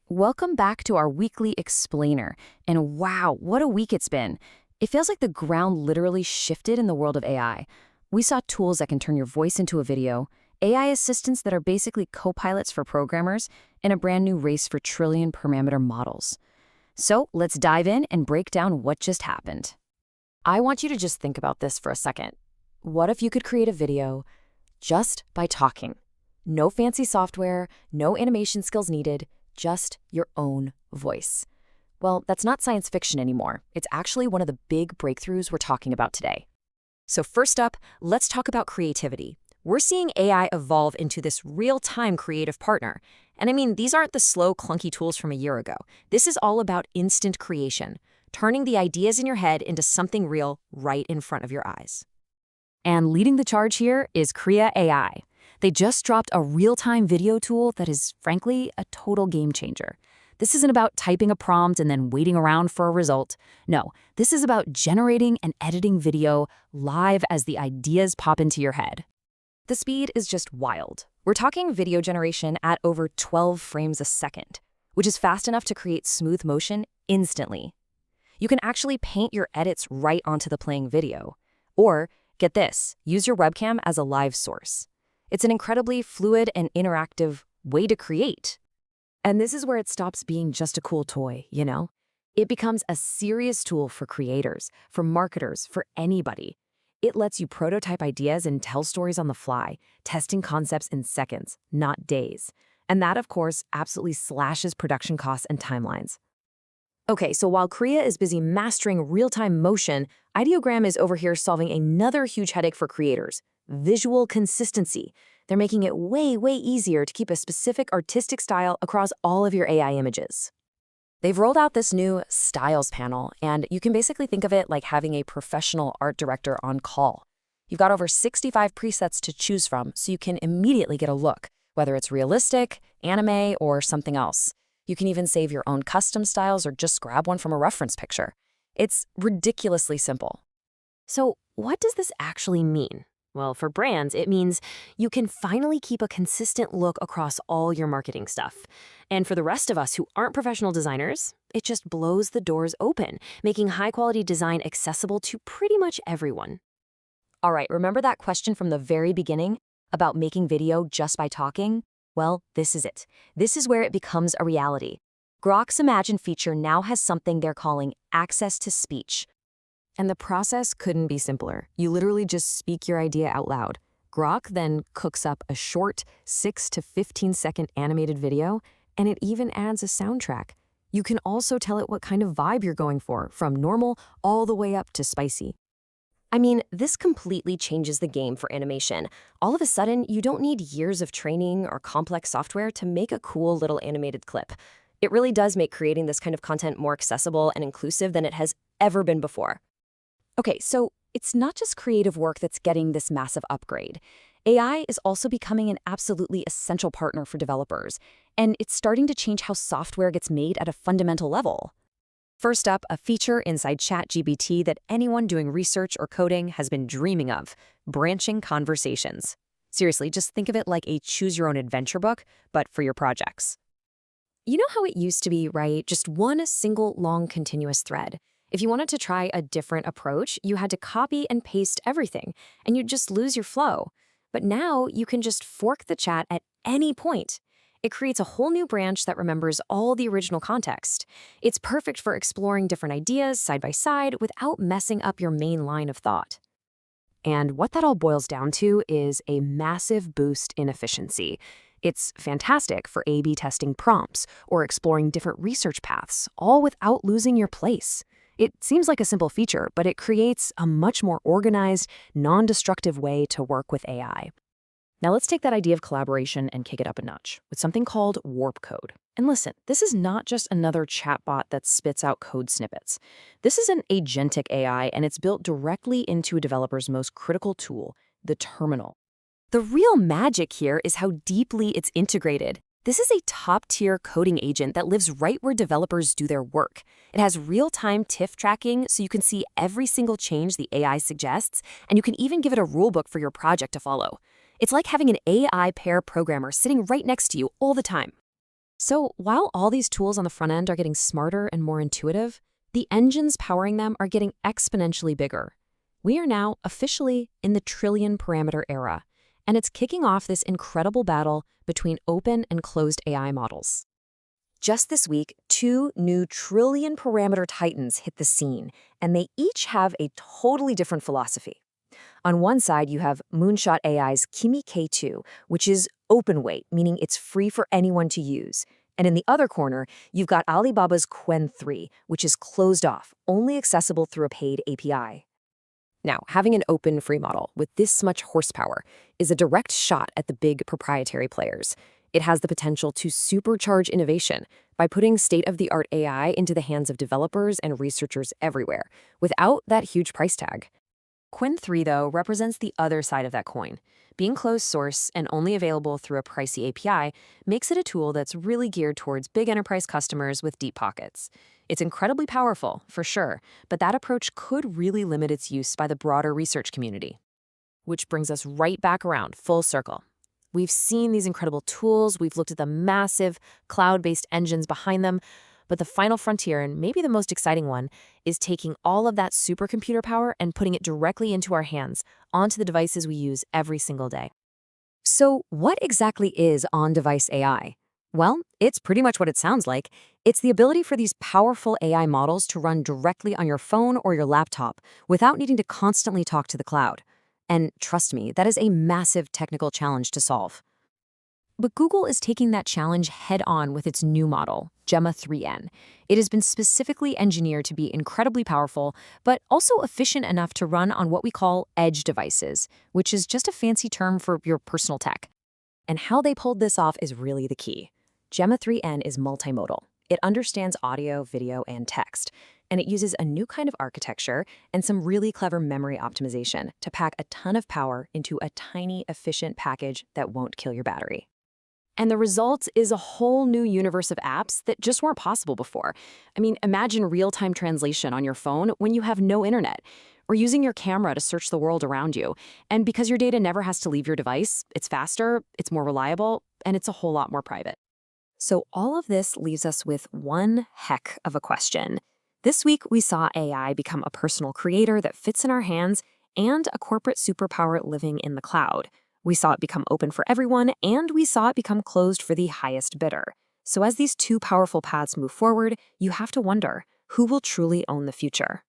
Welcome back to our weekly explainer. And wow, what a week it's been. It feels like the ground literally shifted in the world of AI. We saw tools that can turn your voice into a video, AI assistants that are basically co-pilots for programmers, and a brand new race for trillion parameter models. So let's dive in and break down what just happened. I want you to just think about this for a second. What if you could create a video just by talking? No fancy software, no animation skills needed, just your own voice. Well, that's not science fiction anymore. It's actually one of the big breakthroughs we're talking about today. So first up, let's talk about creativity. We're seeing AI evolve into this real-time creative partner. And I mean, these aren't the slow, clunky tools from a year ago. This is all about instant creation, turning the ideas in your head into something real right in front of your eyes. And leading the charge here is Krea AI. They just dropped a real-time video tool that is, frankly, a total game changer. This isn't about typing a prompt and then waiting around for a result. No, this is about generating and editing video live as the ideas pop into your head. The speed is just wild. We're talking video generation at over 12 frames a second, which is fast enough to create smooth motion instantly. You can actually paint your edits right onto the playing video. Or, get this, use your webcam as a live source. It's an incredibly fluid and interactive way to create. And this is where it stops being just a cool toy, you know? It becomes a serious tool for creators, for marketers, for anybody. It lets you prototype ideas and tell stories on the fly, testing concepts in seconds, not days. And that, of course, absolutely slashes production costs and timelines. Okay, so while Krea is busy mastering real-time motion, Ideogram is over here solving another huge headache for creators: visual consistency. They're making it way easier to keep a specific artistic style across all of your AI images. They've rolled out this new Styles panel, and you can basically think of it like having a professional art director on call. You've got over 65 presets to choose from, so you can immediately get a look, whether it's realistic, anime, or something else. You can even save your own custom styles or just grab one from a reference picture. It's ridiculously simple. So what does this actually mean? Well, for brands, it means you can finally keep a consistent look across all your marketing stuff. And for the rest of us who aren't professional designers, it just blows the doors open, making high-quality design accessible to pretty much everyone. All right, remember that question from the very beginning about making video just by talking? Well, this is it. This is where it becomes a reality. Grok's Imagine feature now has something they're calling access to speech. And the process couldn't be simpler. You literally just speak your idea out loud. Grok then cooks up a short 6 to 15-second animated video, and it even adds a soundtrack. You can also tell it what kind of vibe you're going for, from normal all the way up to spicy. I mean, this completely changes the game for animation. All of a sudden, you don't need years of training or complex software to make a cool little animated clip. It really does make creating this kind of content more accessible and inclusive than it has ever been before. Okay, so it's not just creative work that's getting this massive upgrade. AI is also becoming an absolutely essential partner for developers, and it's starting to change how software gets made at a fundamental level. First up, a feature inside ChatGPT that anyone doing research or coding has been dreaming of: branching conversations. Seriously, just think of it like a choose-your-own-adventure book, but for your projects. You know how it used to be, right? Just one single long continuous thread. If you wanted to try a different approach, you had to copy and paste everything, and you'd just lose your flow. But now you can just fork the chat at any point. It creates a whole new branch that remembers all the original context. It's perfect for exploring different ideas side by side without messing up your main line of thought. And what that all boils down to is a massive boost in efficiency. It's fantastic for A/B testing prompts or exploring different research paths, all without losing your place. It seems like a simple feature, but it creates a much more organized, non-destructive way to work with AI. Now let's take that idea of collaboration and kick it up a notch with something called warp code. And listen, this is not just another chatbot that spits out code snippets. This is an agentic AI, and it's built directly into a developer's most critical tool, the terminal. The real magic here is how deeply it's integrated. This is a top-tier coding agent that lives right where developers do their work. It has real-time TIFF tracking, so you can see every single change the AI suggests, and you can even give it a rulebook for your project to follow. It's like having an AI pair programmer sitting right next to you all the time. So while all these tools on the front end are getting smarter and more intuitive, the engines powering them are getting exponentially bigger. We are now officially in the trillion parameter era, and it's kicking off this incredible battle between open and closed AI models. Just this week, two new trillion parameter titans hit the scene, and they each have a totally different philosophy. On one side, you have Moonshot AI's Kimi K2, which is open weight, meaning it's free for anyone to use. And in the other corner, you've got Alibaba's Qwen 3, which is closed off, only accessible through a paid API. Now, having an open free model with this much horsepower is a direct shot at the big proprietary players. It has the potential to supercharge innovation by putting state-of-the-art AI into the hands of developers and researchers everywhere, without that huge price tag. Qwen 3, though, represents the other side of that coin. Being closed source and only available through a pricey API makes it a tool that's really geared towards big enterprise customers with deep pockets. It's incredibly powerful, for sure, but that approach could really limit its use by the broader research community. Which brings us right back around, full circle. We've seen these incredible tools, we've looked at the massive cloud-based engines behind them, but the final frontier, and maybe the most exciting one, is taking all of that supercomputer power and putting it directly into our hands, onto the devices we use every single day. So what exactly is on-device AI? Well, it's pretty much what it sounds like. It's the ability for these powerful AI models to run directly on your phone or your laptop without needing to constantly talk to the cloud. And trust me, that is a massive technical challenge to solve. But Google is taking that challenge head-on with its new model, Gemma 3N. It has been specifically engineered to be incredibly powerful, but also efficient enough to run on what we call edge devices, which is just a fancy term for your personal tech. And how they pulled this off is really the key. Gemma 3N is multimodal. It understands audio, video, and text, and it uses a new kind of architecture and some really clever memory optimization to pack a ton of power into a tiny, efficient package that won't kill your battery. And the result is a whole new universe of apps that just weren't possible before. I mean, imagine real-time translation on your phone when you have no internet, or using your camera to search the world around you. And because your data never has to leave your device, it's faster, it's more reliable, and it's a whole lot more private. So all of this leaves us with one heck of a question. This week, we saw AI become a personal creator that fits in our hands and a corporate superpower living in the cloud. We saw it become open for everyone, and we saw it become closed for the highest bidder. So as these two powerful paths move forward, you have to wonder, who will truly own the future?